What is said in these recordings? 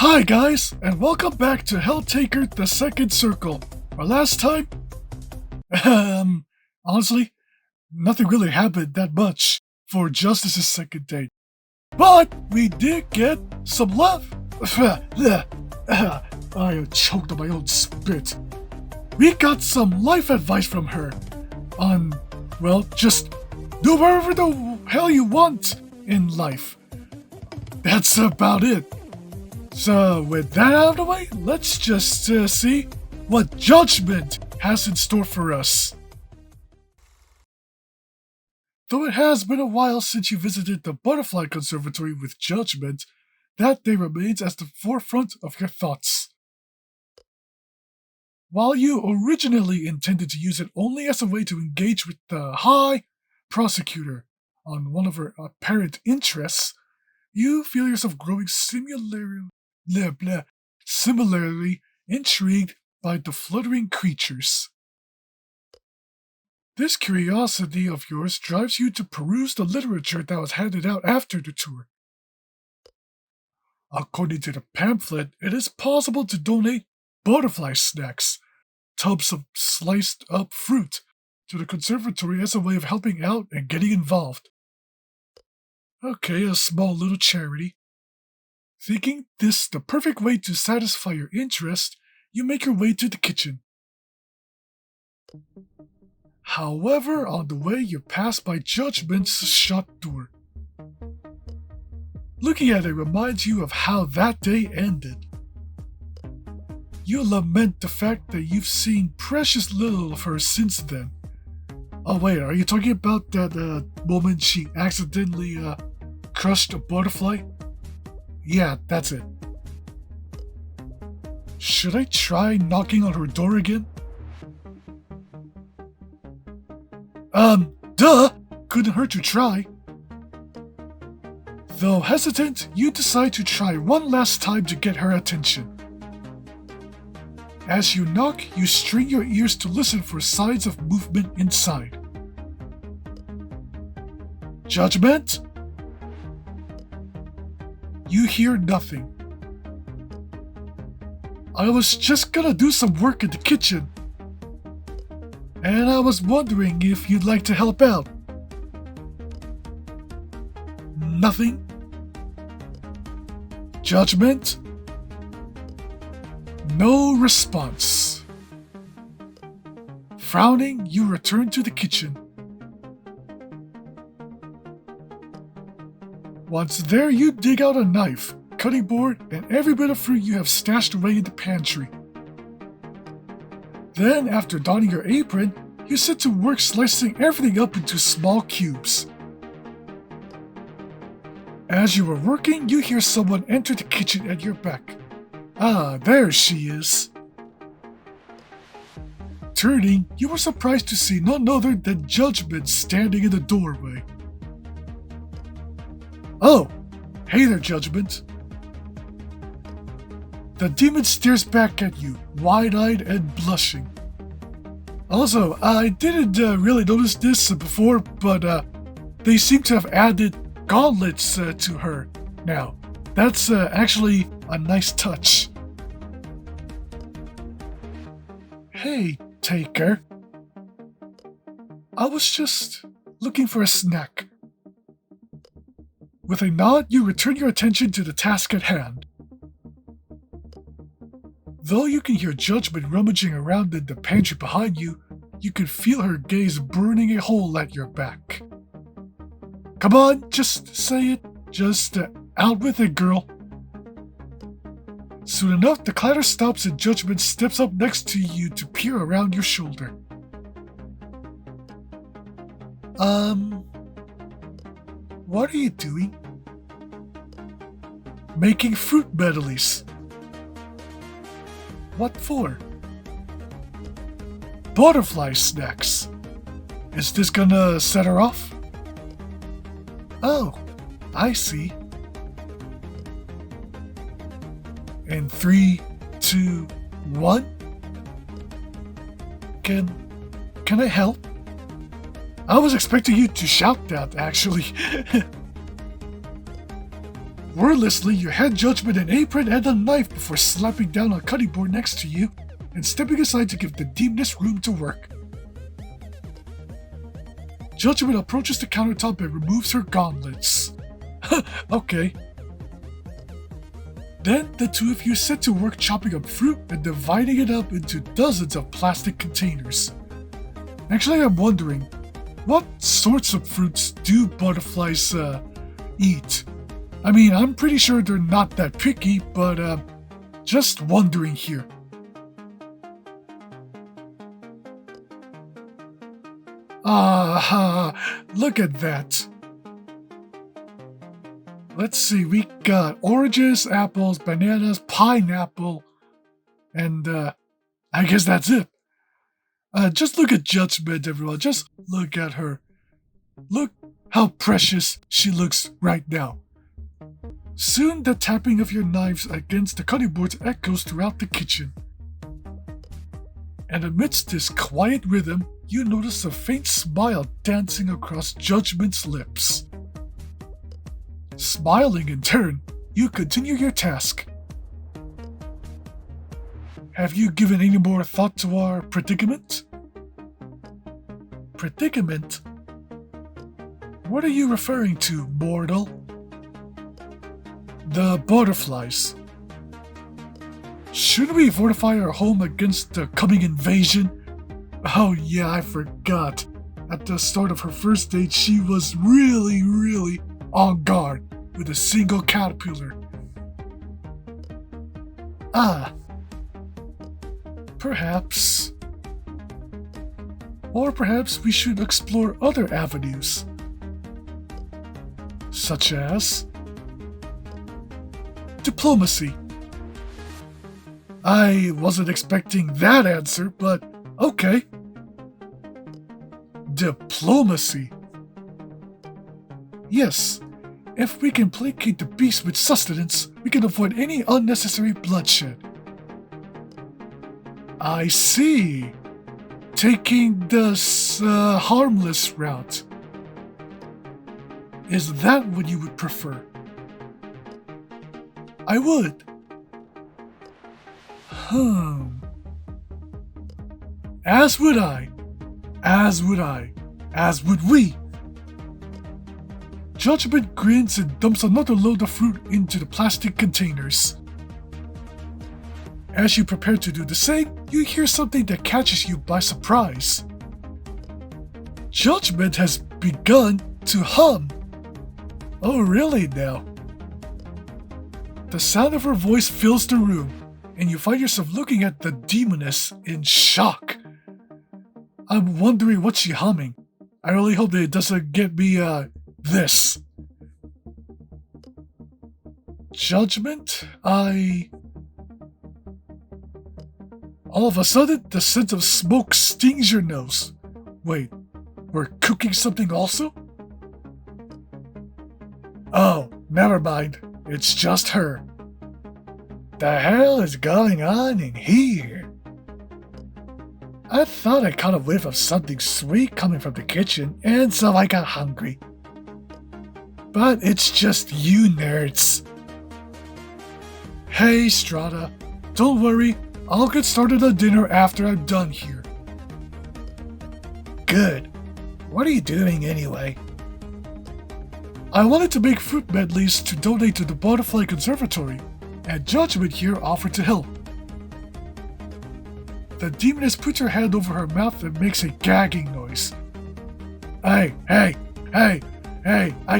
Hi guys, and welcome back to Helltaker the Second Circle. Our last time? Honestly, nothing really happened that much for Justice's second date. But we did get some love. I choked on my own spit. We got some life advice from her on, well, just do whatever the hell you want in life. That's about it. So with that out of the way, let's just see what Judgement has in store for us. Though it has been a while since you visited the Butterfly Conservatory with Judgement, that day remains at the forefront of your thoughts. While you originally intended to use it only as a way to engage with the High Prosecutor on one of her apparent interests, you feel yourself growing similarly intrigued by the fluttering creatures. This curiosity of yours drives you to peruse the literature that was handed out after the tour. According to the pamphlet, it is possible to donate butterfly snacks, tubs of sliced up fruit, to the conservatory as a way of helping out and getting involved. Okay, a small little charity. Thinking this the perfect way to satisfy your interest, you make your way to the kitchen. However, on the way you pass by Judgement's shut door. Looking at it reminds you of how that day ended. You lament the fact that you've seen precious little of her since then. Oh wait, are you talking about that moment she accidentally crushed a butterfly? Yeah, that's it. Should I try knocking on her door again? Duh! Couldn't hurt to try. Though hesitant, you decide to try one last time to get her attention. As you knock, you strain your ears to listen for signs of movement inside. Judgement? You hear nothing. I was just gonna do some work in the kitchen, and I was wondering if you'd like to help out. Nothing? Judgement? No response. Frowning, you return to the kitchen. Once there, you dig out a knife, cutting board, and every bit of fruit you have stashed away in the pantry. Then, after donning your apron, you set to work slicing everything up into small cubes. As you are working, you hear someone enter the kitchen at your back. Ah, there she is. Turning, you were surprised to see none other than Judgement standing in the doorway. Oh, hey there, Judgement. The demon stares back at you, wide-eyed and blushing. Also, I didn't really notice this before, but they seem to have added gauntlets to her now. That's actually a nice touch. Hey, Taker. I was just looking for a snack. With a nod, you return your attention to the task at hand. Though you can hear Judgement rummaging around in the pantry behind you, you can feel her gaze burning a hole at your back. Come on, just say it. Just out with it, girl. Soon enough, the clatter stops and Judgement steps up next to you to peer around your shoulder. What are you doing? Making fruit medleys. What for? Butterfly snacks. Is this gonna set her off? Oh, I see. In 3, 2, 1. Can I help? I was expecting you to shout that, actually. Wordlessly, you hand Judgement an apron and a knife before slapping down a cutting board next to you and stepping aside to give the demoness room to work. Judgement approaches the countertop and removes her gauntlets. Okay. Then the two of you set to work chopping up fruit and dividing it up into dozens of plastic containers. Actually, I'm wondering, what sorts of fruits do butterflies eat? I mean, I'm pretty sure they're not that picky, but just wondering here. Look at that. Let's see, we got oranges, apples, bananas, pineapple, and I guess that's it. Just look at Judgement, everyone. Just look at her. Look how precious she looks right now. Soon the tapping of your knives against the cutting boards echoes throughout the kitchen. And amidst this quiet rhythm, you notice a faint smile dancing across Judgement's lips. Smiling in turn, you continue your task. Have you given any more thought to our predicament? Predicament? What are you referring to, mortal? The butterflies. Should we fortify our home against the coming invasion? Oh yeah, I forgot. At the start of her first date, she was really on guard with a single caterpillar. Perhaps. Or perhaps we should explore other avenues. Such as diplomacy. I wasn't expecting that answer, but okay. Diplomacy. Yes, if we can placate the beast with sustenance, we can avoid any unnecessary bloodshed. I see. Taking the harmless route. Is that what you would prefer? I would. As would I. As would I. As would we. Judgement grins and dumps another load of fruit into the plastic containers. As you prepare to do the same, you hear something that catches you by surprise. Judgement has begun to hum. Oh, really now? The sound of her voice fills the room, and you find yourself looking at the demoness in shock. I'm wondering what's she humming. I really hope that it doesn't get me, this. Judgement? All of a sudden, the scent of smoke stings your nose. Wait, we're cooking something also? Oh, never mind. It's just her. The hell is going on in here? I thought I caught a whiff of something sweet coming from the kitchen, and so I got hungry. But it's just you nerds. Hey, Strata, don't worry. I'll get started on dinner after I'm done here. Good. What are you doing anyway? I wanted to make fruit medleys to donate to the Butterfly Conservatory, and Judgement here offered to help. The demoness puts her hand over her mouth and makes a gagging noise. Hey, I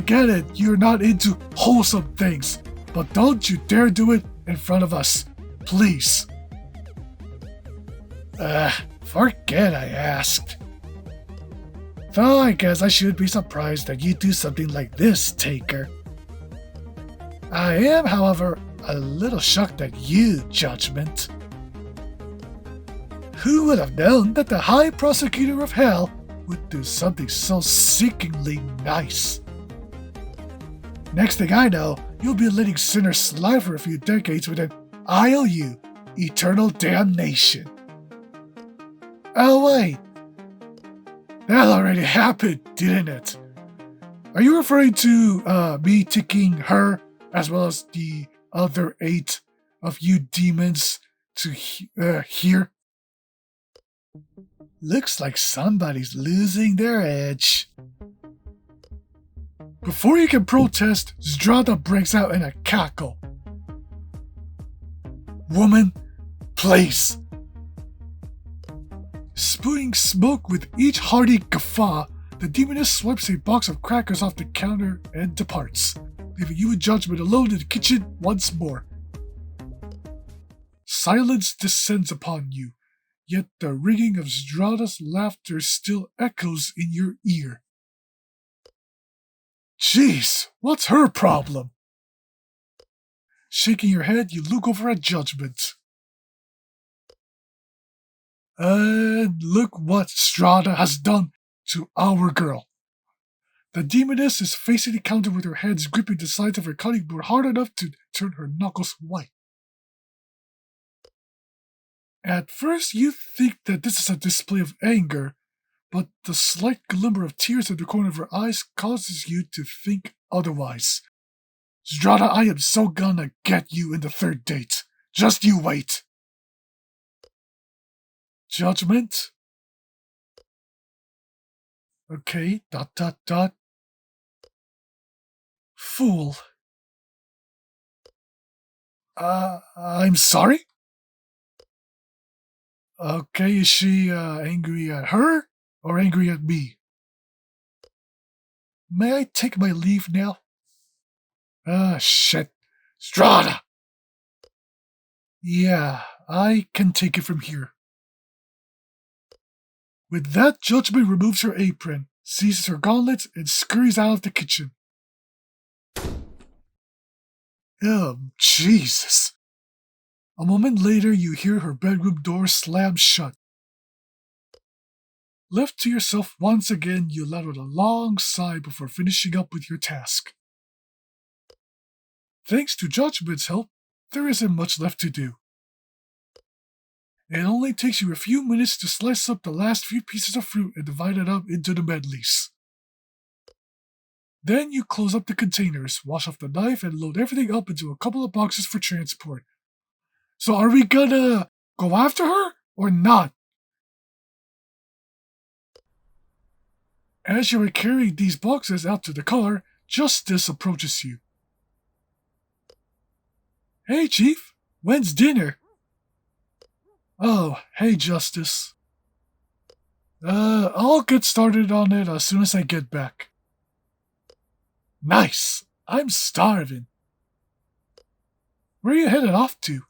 get it, you're not into wholesome things, but don't you dare do it in front of us, please. Forget I asked. Though I guess I should be surprised that you do something like this, Taker. I am, however, a little shocked at you, Judgement. Who would have known that the High Prosecutor of Hell would do something so sickeningly nice? Next thing I know, you'll be letting sinners slide for a few decades with an IOU, eternal damnation. Oh wait, that already happened, didn't it? Are you referring to me taking her as well as the other 8 of you demons to hear. Looks like somebody's losing their edge. Before you can protest, Strata breaks out in a cackle. Woman, please. Spewing smoke with each hearty guffaw, the demoness swipes a box of crackers off the counter and departs, leaving you and Judgment alone in the kitchen once more. Silence descends upon you, yet the ringing of Strata's laughter still echoes in your ear. Jeez, what's her problem? Shaking your head, you look over at Judgment. Look what Strata has done to our girl. The demoness is facing the counter with her hands gripping the sides of her cutting board hard enough to turn her knuckles white. At first, you think that this is a display of anger, but the slight glimmer of tears in the corner of her eyes causes you to think otherwise. Strata, I am so gonna get you in the third date. Just you wait. Judgment? Okay, ... Fool. I'm sorry? Okay, is she angry at her or angry at me? May I take my leave now? Shit. Strata! Yeah, I can take it from here. With that, Judgment removes her apron, seizes her gauntlets, and scurries out of the kitchen. Oh, Jesus. A moment later, you hear her bedroom door slam shut. Left to yourself once again, you let out a long sigh before finishing up with your task. Thanks to Judgment's help, there isn't much left to do. It only takes you a few minutes to slice up the last few pieces of fruit and divide it up into the medleys. Then you close up the containers, wash off the knife, and load everything up into a couple of boxes for transport. So are we gonna go after her or not? As you are carrying these boxes out to the car, Justice approaches you. Hey, Chief, when's dinner? Oh, hey, Justice. I'll get started on it as soon as I get back. Nice! I'm starving. Where are you headed off to?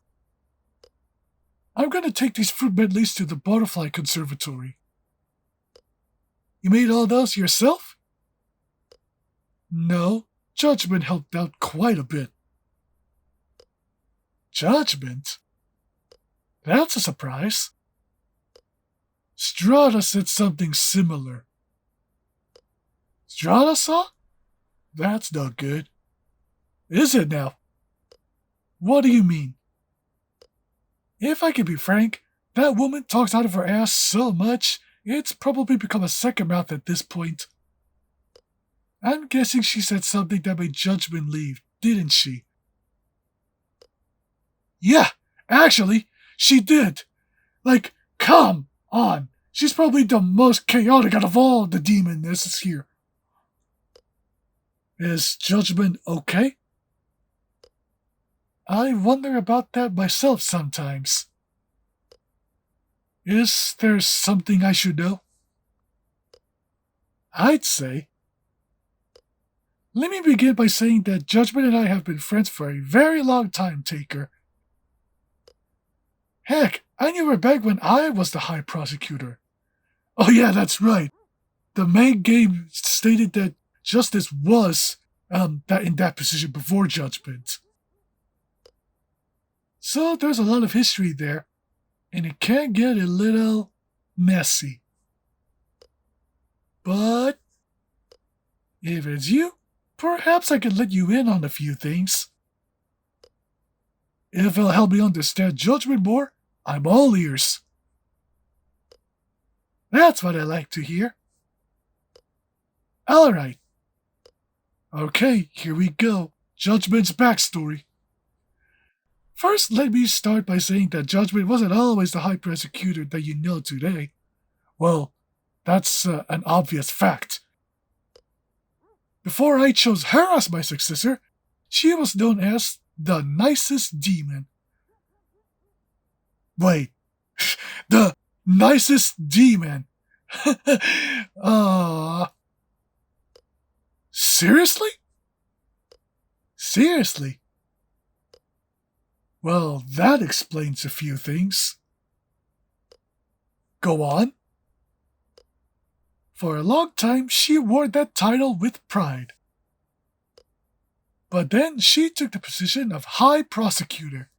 I'm gonna take these fruit medleys to the Butterfly Conservatory. You made all those yourself? No, Judgment helped out quite a bit. Judgment? That's a surprise. Strata said something similar. Strata saw? That's not good. Is it now? What do you mean? If I can be frank, that woman talks out of her ass so much, it's probably become a second mouth at this point. I'm guessing she said something that made Judgment leave, didn't she? Yeah, actually, she did. Like, come on. She's probably the most chaotic out of all the demonesses here. Is Judgment okay? I wonder about that myself sometimes. Is there something I should know? I'd say. Let me begin by saying that Judgment and I have been friends for a very long time, Taker. Heck, I knew her back when I was the High Prosecutor. Oh yeah, that's right. The main game stated that Justice was in that position before Judgment. So there's a lot of history there, and it can get a little messy. But if it's you, perhaps I can let you in on a few things. If it'll help me understand Judgment more, I'm all ears. That's what I like to hear. Alright. Okay, here we go. Judgment's backstory. First, let me start by saying that Judgement wasn't always the high prosecutor that you know today. Well, that's an obvious fact. Before I chose her as my successor, she was known as the nicest demon. Wait, the nicest demon. Seriously? Seriously? Well, that explains a few things. Go on. For a long time, she wore that title with pride. But then she took the position of High Prosecutor.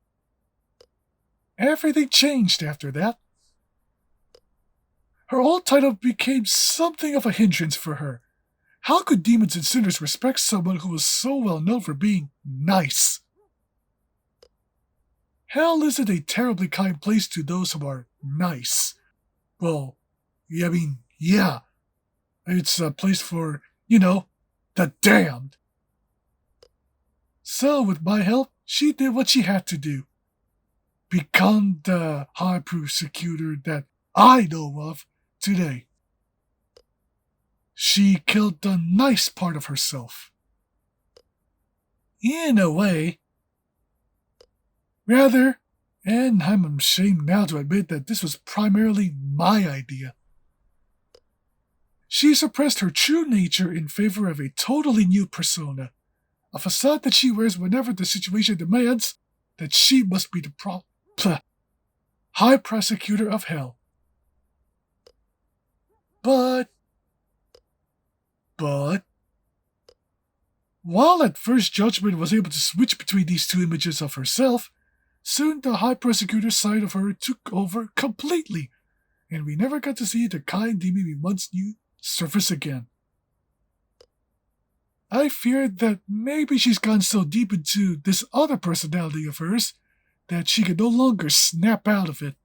Everything changed after that. Her old title became something of a hindrance for her. How could demons and sinners respect someone who was so well known for being nice? Hell isn't a terribly kind place to those who are nice. Well, yeah. It's a place for, the damned. So, with my help, she did what she had to do. Become the high prosecutor that I know of today. She killed the nice part of herself. In a way. Rather, and I'm ashamed now to admit that this was primarily my idea. She suppressed her true nature in favor of a totally new persona, a facade that she wears whenever the situation demands that she must be the High Prosecutor of Hell. But, while at first Judgement was able to switch between these two images of herself, soon the High Prosecutor side of her took over completely, and we never got to see the kind demon we once knew surface again. I feared that maybe she's gone so deep into this other personality of hers that she could no longer snap out of it.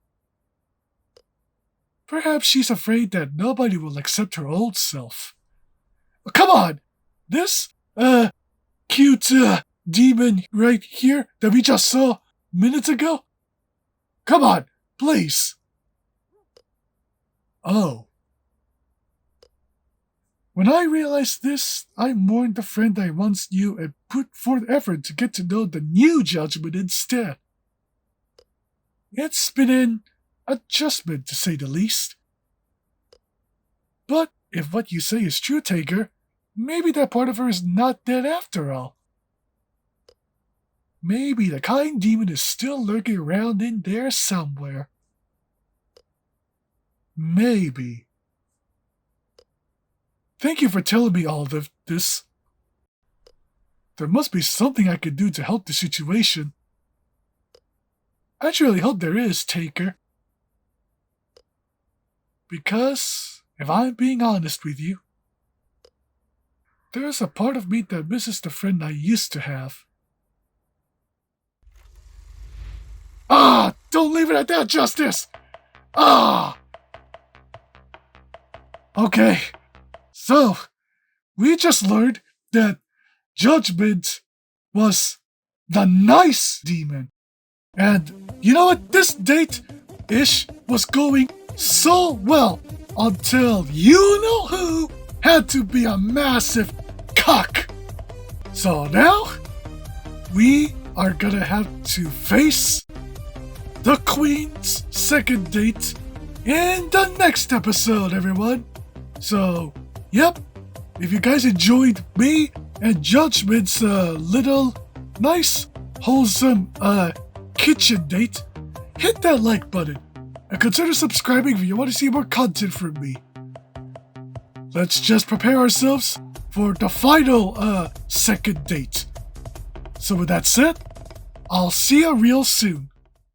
Perhaps she's afraid that nobody will accept her old self. Oh, come on! This, cute, demon right here that we just saw minutes ago? Come on, please! Oh. When I realized this, I mourned the friend I once knew and put forth effort to get to know the new Judgement instead. It's been an adjustment, to say the least. But if what you say is true, Taker, maybe that part of her is not dead after all. Maybe the kind demon is still lurking around in there somewhere. Maybe. Thank you for telling me all of this. There must be something I could do to help the situation. I truly hope there is, Taker. Because, if I'm being honest with you, there's a part of me that misses the friend I used to have. Ah! Don't leave it at that, Justice! Ah! Okay. So, we just learned that Judgement was the nice demon. And you know what? This date-ish was going so well until you-know-who had to be a massive cock. So now, we are gonna have to face the Queen's second date in the next episode, everyone. So, yep, if you guys enjoyed me and Judgment's little nice, wholesome kitchen date, hit that like button and consider subscribing if you want to see more content from me. Let's just prepare ourselves for the final second date. So with that said, I'll see you real soon.